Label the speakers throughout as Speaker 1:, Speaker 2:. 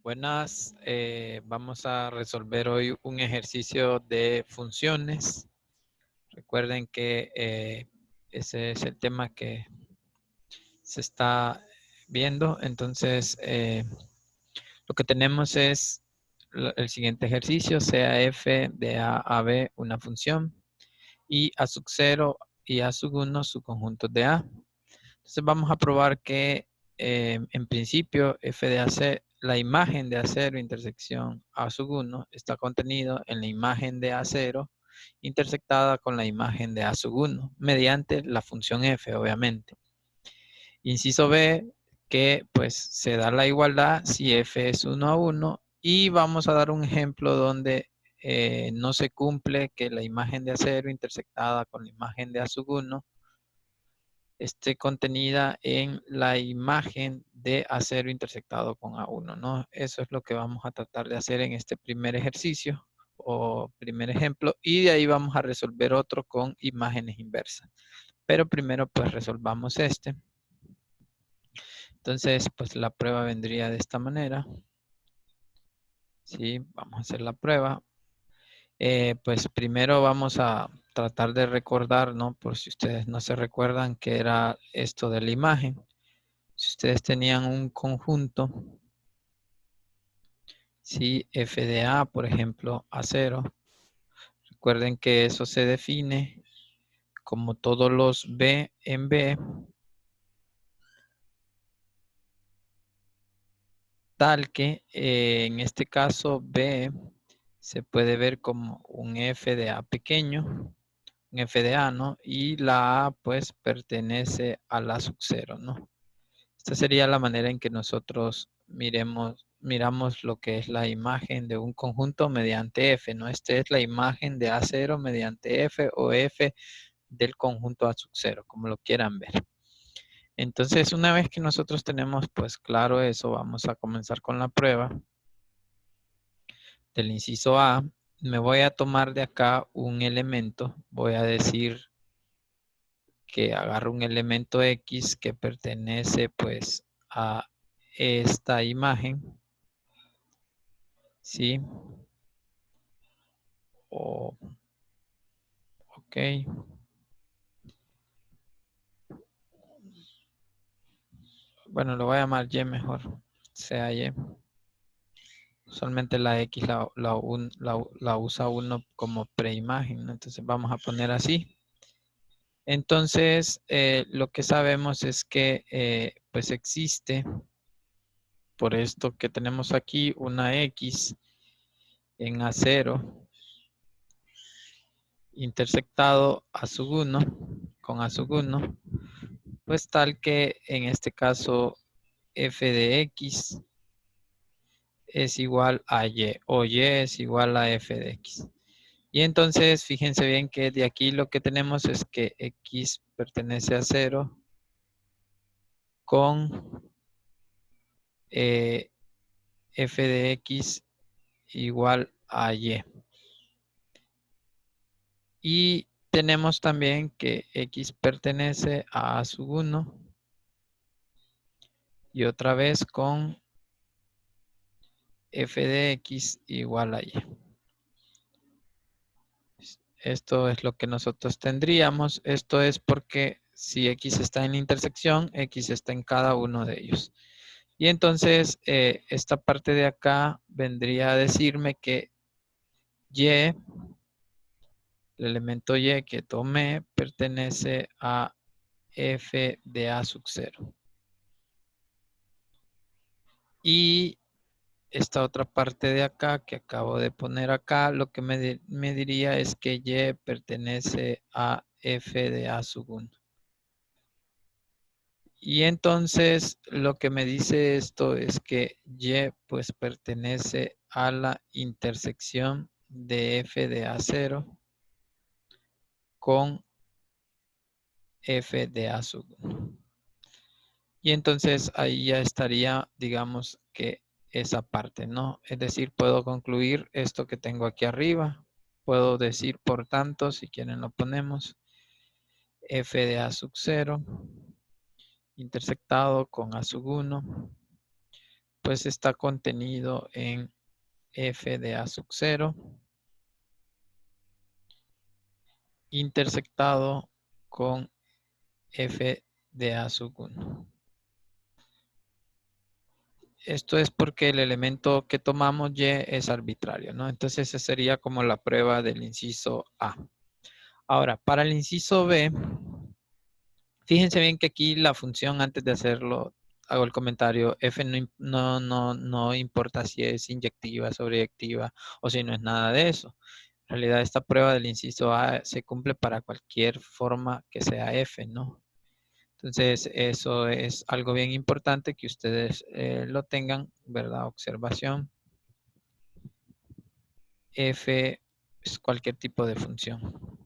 Speaker 1: Buenas, vamos a resolver hoy un ejercicio de funciones. Recuerden que ese es el tema que se está viendo. Entonces, lo que tenemos es el siguiente ejercicio, sea f de a a b una función y a sub 0 y a sub 1 su conjunto de a. Entonces vamos a probar que en principio f de AC, la imagen de A0 intersección A sub 1 está contenido en la imagen de A0 intersectada con la imagen de A sub 1 mediante la función f, obviamente. Inciso B, que pues se da la igualdad si f es 1 a 1 y vamos a dar un ejemplo donde no se cumple que la imagen de A0 intersectada con la imagen de A sub 1 esté contenida en la imagen de A0 intersectado con A1, ¿no? Eso es lo que vamos a tratar de hacer en este primer ejercicio o primer ejemplo y de ahí vamos a resolver otro con imágenes inversas. Pero primero pues resolvamos este. Entonces pues la prueba vendría de esta manera. Sí, vamos a hacer la prueba. Pues primero vamos a tratar de recordar, ¿no? Por si ustedes no se recuerdan qué era esto de la imagen. Si ustedes tenían un conjunto, si f de a, por ejemplo, A0, recuerden que eso se define como todos los b en b, tal que en este caso b se puede ver como un f de a pequeño, un f de a, ¿no? Y la a pues pertenece a la sub 0, ¿no? Esta sería la manera en que nosotros miramos lo que es la imagen de un conjunto mediante f, ¿no? Esta es la imagen de A0 mediante f o f del conjunto A sub 0, como lo quieran ver. Entonces, una vez que nosotros tenemos pues claro eso, vamos a comenzar con la prueba del inciso A. Me voy a tomar de acá un elemento, voy a decir que agarro un elemento X que pertenece pues a esta imagen, ¿sí? Ok. Bueno, lo voy a llamar Y mejor, sea Y. Usualmente la X la usa uno como preimagen, ¿no? Entonces vamos a poner así. Entonces, lo que sabemos es que pues existe, por esto que tenemos aquí, una X en A0 intersectado A sub 1 con A sub 1, pues tal que en este caso f de X es igual a Y o Y es igual a f de X. Y entonces fíjense bien que de aquí lo que tenemos es que X pertenece a 0 con f de X igual a Y. Y tenemos también que X pertenece a sub 1 y otra vez con f de X igual a Y. Esto es lo que nosotros tendríamos. Esto es porque si X está en la intersección, X está en cada uno de ellos. Y entonces esta parte de acá vendría a decirme que Y, el elemento Y que tomé, pertenece a f de a sub 0. Y esta otra parte de acá que acabo de poner acá, lo que me diría es que Y pertenece a f de a sub 1. Y entonces lo que me dice esto es que Y pues pertenece a la intersección de f de A0 con f de A sub 1. Y entonces ahí ya estaría, digamos que esa parte, ¿no? Es decir, puedo concluir esto que tengo aquí arriba. Puedo decir, por tanto, si quieren lo ponemos, f de A sub 0 intersectado con A sub 1 pues está contenido en f de a sub 0 intersectado con f de a sub 1. Esto es porque el elemento que tomamos y es arbitrario, ¿no? Entonces esa sería como la prueba del inciso A. Ahora, para el inciso B, fíjense bien que aquí la función, antes de hacerlo, hago el comentario, f no importa si es inyectiva, sobreyectiva o si no es nada de eso. En realidad esta prueba del inciso A se cumple para cualquier forma que sea f, ¿no? Entonces eso es algo bien importante que ustedes lo tengan, ¿verdad? Observación. F es cualquier tipo de función.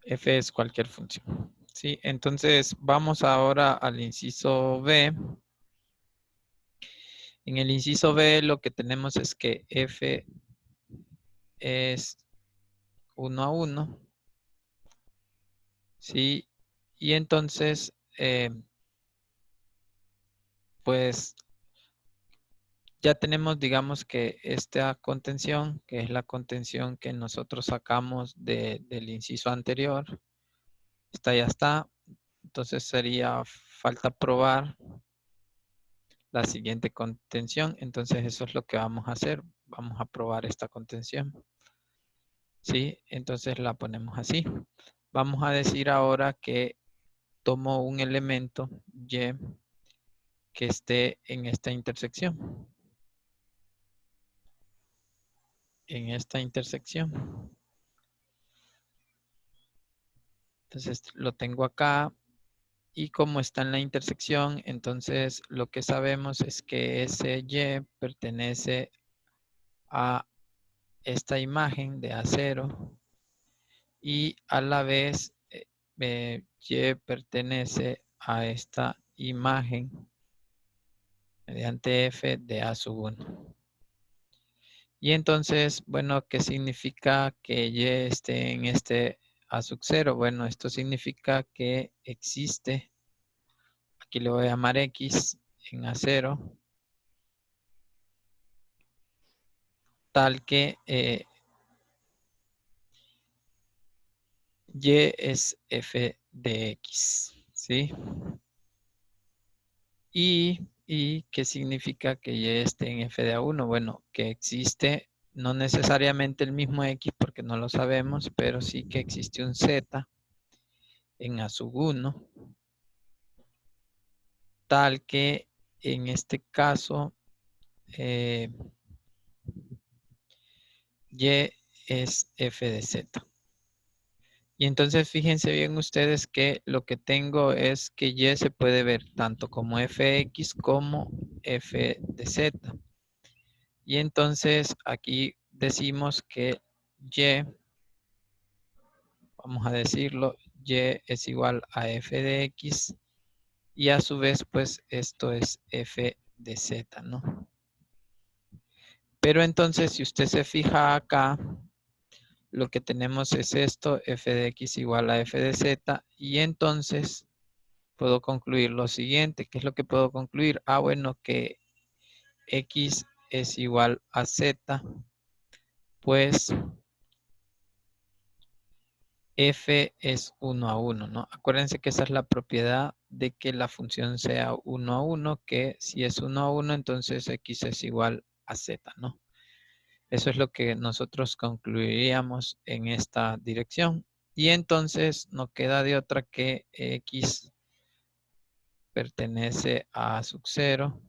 Speaker 1: F es cualquier función. ¿Sí? Entonces vamos ahora al inciso B. En el inciso B lo que tenemos es que F es 1 a 1. ¿Sí? Y entonces, pues ya tenemos, digamos que esta contención, que es la contención que nosotros sacamos del inciso anterior. Esta ya está. Entonces sería falta probar la siguiente contención. Entonces eso es lo que vamos a hacer. Vamos a probar esta contención. ¿Sí? Entonces la ponemos así. Vamos a decir ahora que tomo un elemento Y que esté en esta intersección. En esta intersección. Entonces lo tengo acá. Y como está en la intersección, entonces lo que sabemos es que ese Y pertenece a esta imagen de A0 y a la vez Y pertenece a esta imagen mediante F de A sub 1. Y entonces, bueno, ¿qué significa que Y esté en este A sub 0? Bueno, esto significa que existe, aquí le voy a llamar X en A0, tal que Y es F de X, ¿sí? ¿Y qué significa que Y esté en F de A1? Bueno, que existe no necesariamente el mismo X porque no lo sabemos, pero sí que existe un Z en A sub 1, tal que en este caso Y es F de Z. Y entonces fíjense bien ustedes que lo que tengo es que Y se puede ver tanto como Fx como F de Z. Y entonces aquí decimos que Y, vamos a decirlo, Y es igual a F de X y a su vez pues esto es F de Z, ¿no? Pero entonces si usted se fija acá, lo que tenemos es esto, F de X igual a F de Z y entonces puedo concluir lo siguiente. ¿Qué es lo que puedo concluir? Ah, bueno, que X es igual a Z, pues F es 1 a 1, ¿no? Acuérdense que esa es la propiedad de que la función sea 1 a 1, que si es 1 a 1, entonces X es igual a Z, ¿no? Eso es lo que nosotros concluiríamos en esta dirección. Y entonces no queda de otra que X pertenece a sub 0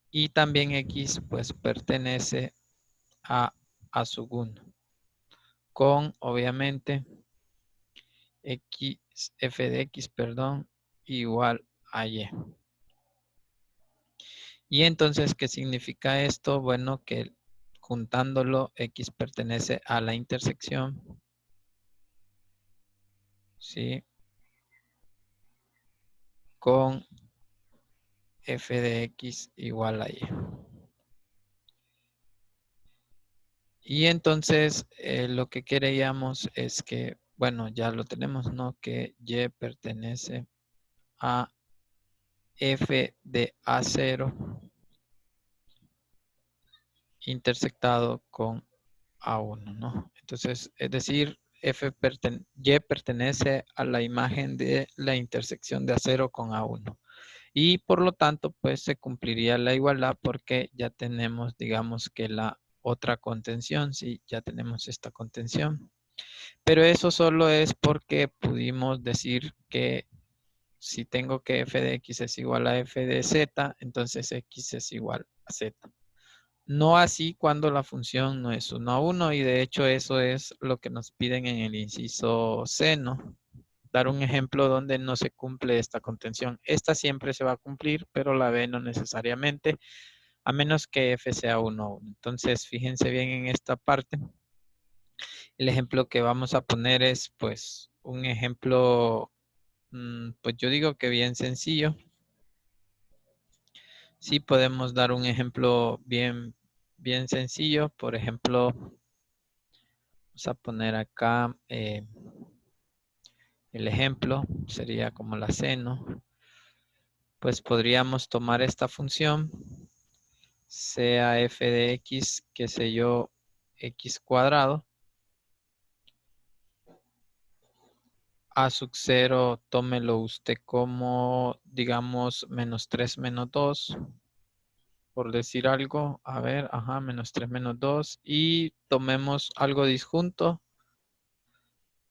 Speaker 1: y también X pues pertenece a sub 1 con obviamente X, F de X, perdón, igual a Y. Y entonces, ¿qué significa esto? Bueno, que juntándolo, X pertenece a la intersección, ¿sí? Con F de X igual a Y. Y entonces lo que queríamos es que, bueno, ya lo tenemos, ¿no? Que Y pertenece a f de A0 intersectado con A1, ¿no? Entonces, es decir, Y pertenece a la imagen de la intersección de A0 con A1. Y por lo tanto, pues se cumpliría la igualdad porque ya tenemos, digamos que la otra contención, sí, ya tenemos esta contención. Pero eso solo es porque pudimos decir que si tengo que f de x es igual a f de z, entonces x es igual a z. No así cuando la función no es 1 a 1 y de hecho eso es lo que nos piden en el inciso C, ¿no? Dar un ejemplo donde no se cumple esta contención. Esta siempre se va a cumplir, pero la B no necesariamente, a menos que F sea 1 a 1. Entonces, fíjense bien en esta parte. El ejemplo que vamos a poner es, pues, un ejemplo, pues yo digo que bien sencillo. Sí podemos dar un ejemplo bien sencillo. Por ejemplo, vamos a poner acá el ejemplo, sería como la seno. Pues podríamos tomar esta función, sea f de x, qué sé yo, x cuadrado. A sub 0, tómelo usted como, digamos, menos 3 menos 2. Por decir algo, a ver, ajá, menos 3 menos 2. Y tomemos algo disjunto.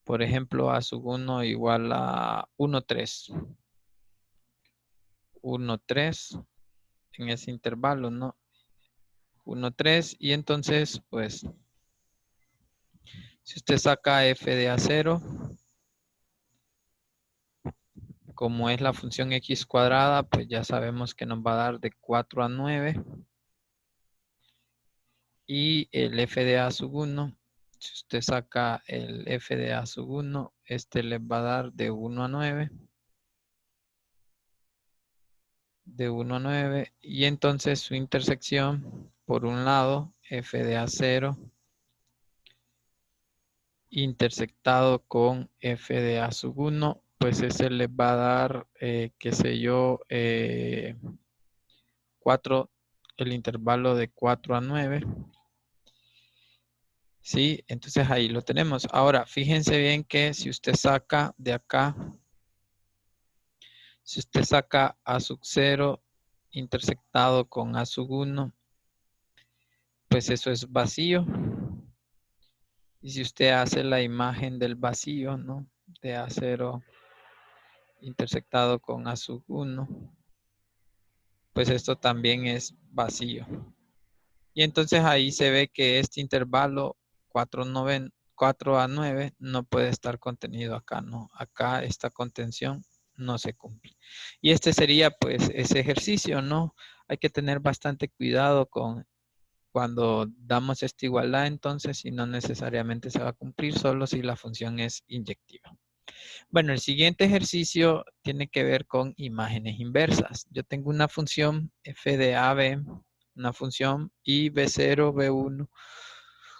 Speaker 1: Por ejemplo, a sub 1 igual a 1, 3. 1, 3 en ese intervalo, ¿no? 1, 3. Y entonces, pues, si usted saca f de A0, como es la función x cuadrada, pues ya sabemos que nos va a dar de 4 a 9. Y el f de A sub 1, si usted saca el f de A sub 1, este le va a dar de 1 a 9. De 1 a 9. Y entonces su intersección, por un lado, f de A0 intersectado con f de A sub 1, pues ese le va a dar, qué sé yo, 4, el intervalo de 4 a 9. Sí, entonces ahí lo tenemos. Ahora, fíjense bien que si usted saca de acá, si usted saca A sub 0 intersectado con A sub 1, pues eso es vacío. Y si usted hace la imagen del vacío, ¿no? De A0 intersectado con A sub 1, pues esto también es vacío. Y entonces ahí se ve que este intervalo 4 a 9 no puede estar contenido acá, ¿no? Acá esta contención no se cumple. Y este sería pues ese ejercicio, ¿no? Hay que tener bastante cuidado con cuando damos esta igualdad, entonces, si no necesariamente se va a cumplir, solo si la función es inyectiva. Bueno, el siguiente ejercicio tiene que ver con imágenes inversas. Yo tengo una función f de AB, una función y B0, B1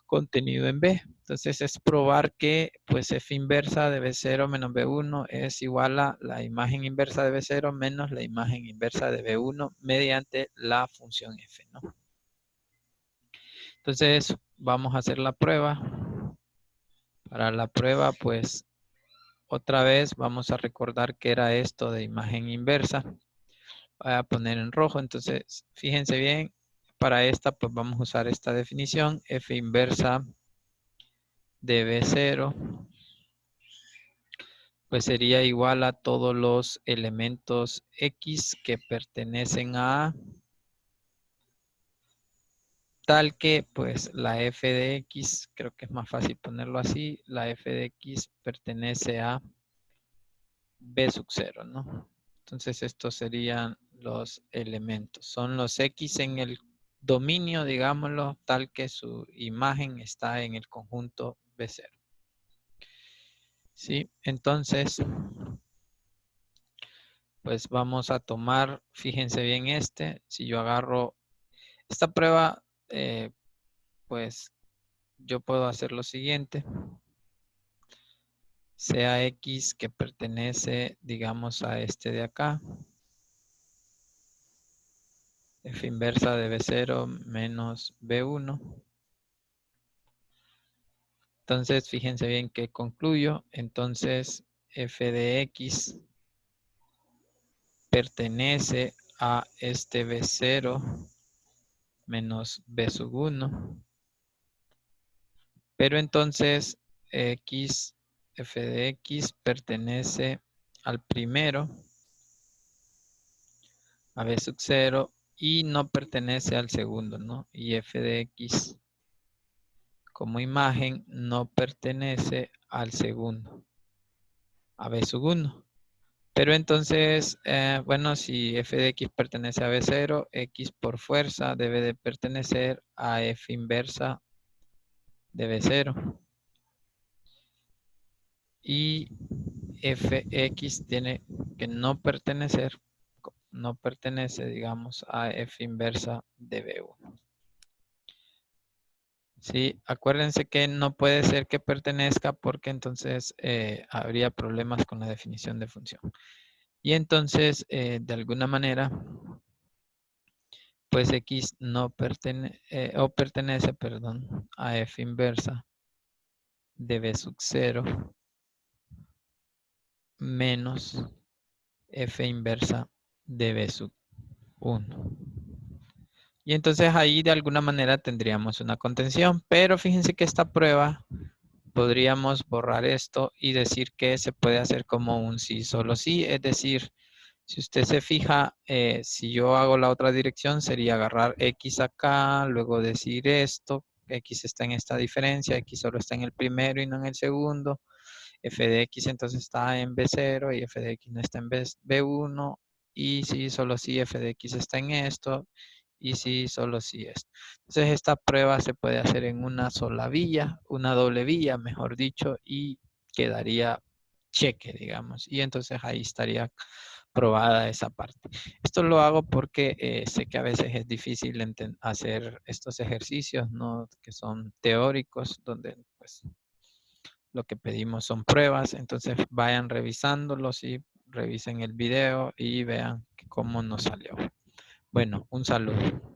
Speaker 1: contenido en B. Entonces es probar que pues f inversa de B0 menos B1 es igual a la imagen inversa de B0 menos la imagen inversa de B1 mediante la función f, ¿no? Entonces vamos a hacer la prueba. Para la prueba, pues otra vez vamos a recordar que era esto de imagen inversa. Voy a poner en rojo, entonces fíjense bien, para esta pues vamos a usar esta definición, f inversa de B0 pues sería igual a todos los elementos X que pertenecen a tal que pues la f de X, creo que es más fácil ponerlo así, la f de X pertenece a B sub 0, ¿no? Entonces estos serían los elementos. Son los X en el dominio, digámoslo, tal que su imagen está en el conjunto B0. ¿Sí? Entonces, pues vamos a tomar, fíjense bien si yo agarro esta prueba, pues yo puedo hacer lo siguiente. Sea X que pertenece, digamos, a este de acá. F inversa de B0 menos B1. Entonces, fíjense bien que concluyo. Entonces, F de X pertenece a este B0 menos B sub 1. Pero entonces, X, F de X pertenece al primero, a B sub 0, y no pertenece al segundo, ¿no? Y F de X como imagen no pertenece al segundo, a B sub 1. Pero entonces, bueno, si F de X pertenece a B0, X por fuerza debe de pertenecer a F inversa de B0. Y Fx tiene que no pertenece, digamos, a F inversa de B1. Sí, acuérdense que no puede ser que pertenezca porque entonces habría problemas con la definición de función. Y entonces, de alguna manera, pues X no pertenece, perdón, a F inversa de B sub 0 menos F inversa de B sub 1. Y entonces ahí de alguna manera tendríamos una contención, pero fíjense que esta prueba podríamos borrar esto y decir que se puede hacer como un sí, solo sí, es decir, si usted se fija, si yo hago la otra dirección sería agarrar X acá, luego decir esto, X está en esta diferencia, X solo está en el primero y no en el segundo, F de X entonces está en B0 y F de X no está en B1, y si solo si F de X está en esto, y si solo si esto. Entonces esta prueba se puede hacer en una sola vía, una doble vía, mejor dicho, y quedaría cheque, digamos. Y entonces ahí estaría probada esa parte. Esto lo hago porque sé que a veces es difícil hacer estos ejercicios, ¿no? Que son teóricos, donde pues lo que pedimos son pruebas. Entonces vayan revisándolos y revisen el video y vean cómo nos salió. Bueno, un saludo.